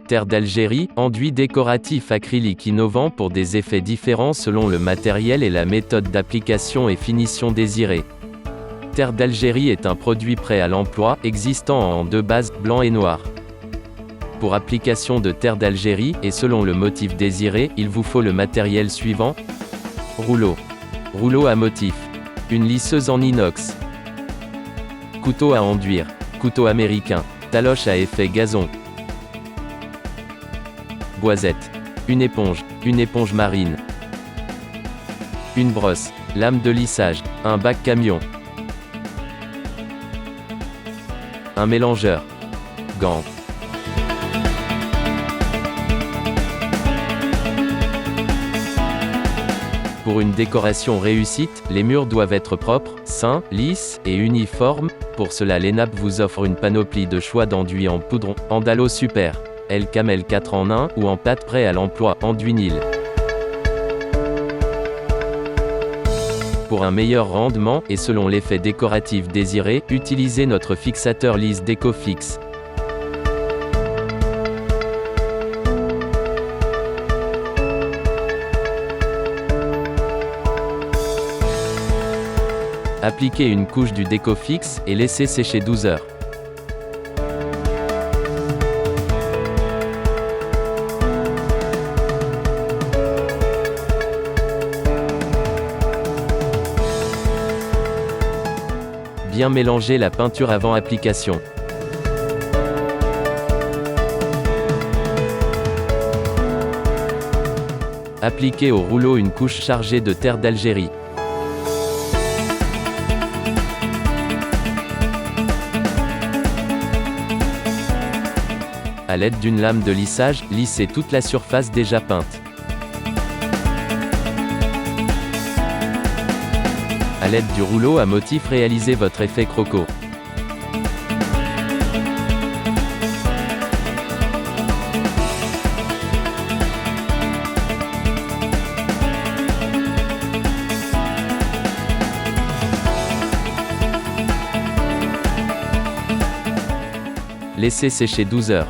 Terre d'Algérie, enduit décoratif acrylique innovant pour des effets différents selon le matériel et la méthode d'application et finition désirée. Terre d'Algérie est un produit prêt à l'emploi, existant en deux bases, blanc et noir. Pour application de terre d'Algérie, et selon le motif désiré, il vous faut le matériel suivant. Rouleau. Rouleau à motif. Une lisseuse en inox. Couteau à enduire. Couteau américain. Taloche à effet gazon. Boisette. Une éponge marine. Une brosse. Lame de lissage. Un bac camion. Un mélangeur. Gants. Pour une décoration réussite, les murs doivent être propres, sains, lisses, et uniformes. Pour cela l'ENAP vous offre une panoplie de choix d'enduits en poudron, Andalo Super, El-Camel 4 en 1, ou en pâte prêt à l'emploi, enduit Nil. Pour un meilleur rendement, et selon l'effet décoratif désiré, utilisez notre fixateur lisse DecoFix. Appliquez une couche du DecoFix, et laissez sécher 12 heures. Bien mélanger la peinture avant application. Appliquez au rouleau une couche chargée de terre d'Algérie. À l'aide d'une lame de lissage, lissez toute la surface déjà peinte. À l'aide du rouleau à motif, réalisez votre effet croco. Laissez sécher 12 heures.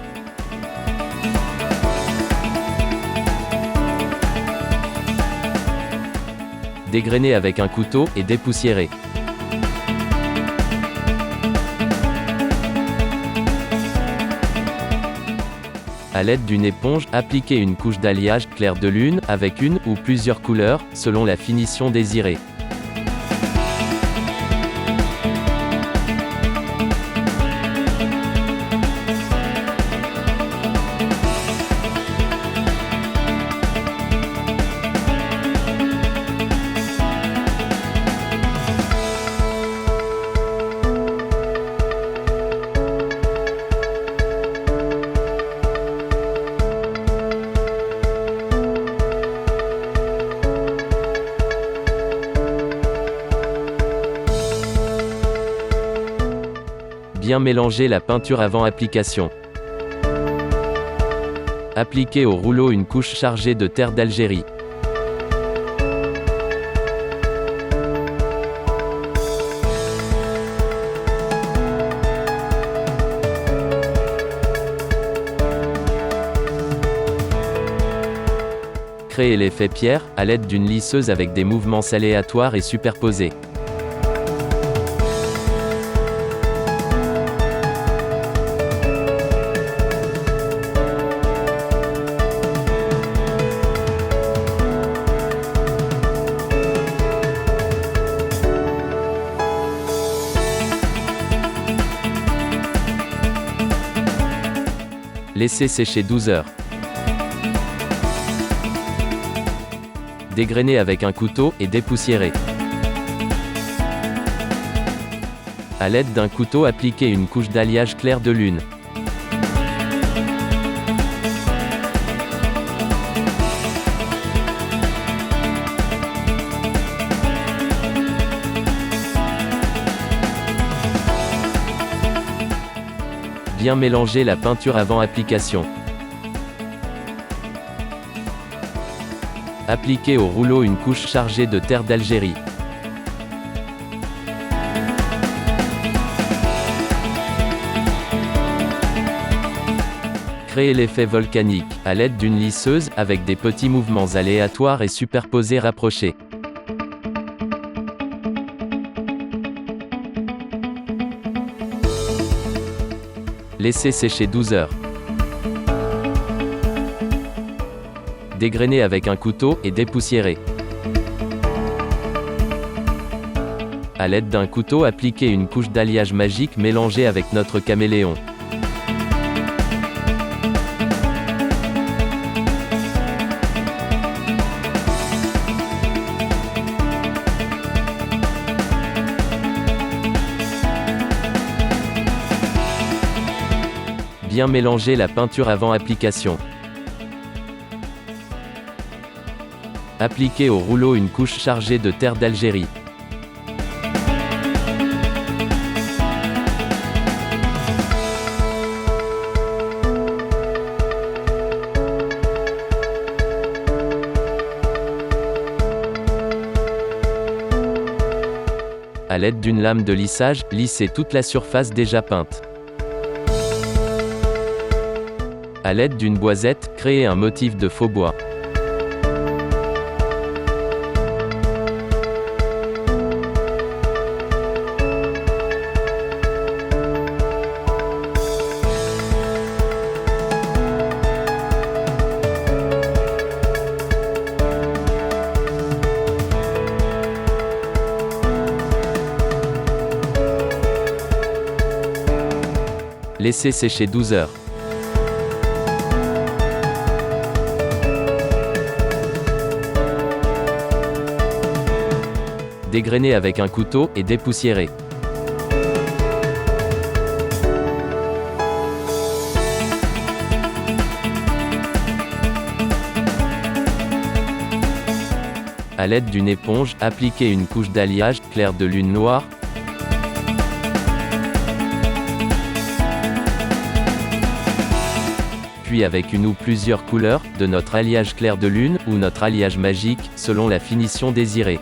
Dégrainez avec un couteau, et dépoussiérez. À l'aide d'une éponge, appliquez une couche d'alliage, clair de lune, avec une ou plusieurs couleurs, selon la finition désirée. Bien mélanger la peinture avant application. Appliquez au rouleau une couche chargée de terre d'Algérie. Créez l'effet pierre, à l'aide d'une lisseuse avec des mouvements aléatoires et superposés. Laissez sécher 12 heures. Dégrainez avec un couteau, et dépoussiérez. À l'aide d'un couteau, appliquez une couche d'alliage clair de lune. Bien mélanger la peinture avant application. Appliquer au rouleau une couche chargée de terre d'Algérie. Créer l'effet volcanique, à l'aide d'une lisseuse, avec des petits mouvements aléatoires et superposés rapprochés. Laisser sécher 12 heures. Dégrainer avec un couteau, et dépoussiérer. À l'aide d'un couteau, appliquer une couche d'alliage magique mélangée avec notre caméléon. Bien mélanger la peinture avant application. Appliquer au rouleau une couche chargée de terre d'Algérie. À l'aide d'une lame de lissage, lisser toute la surface déjà peinte. À l'aide d'une boisette, créer un motif de faux bois. Laisser sécher 12 heures. Dégrainer avec un couteau, et dépoussiérer. À l'aide d'une éponge, appliquer une couche d'alliage, clair de lune noire. Puis avec une ou plusieurs couleurs, de notre alliage clair de lune, ou notre alliage magique, selon la finition désirée.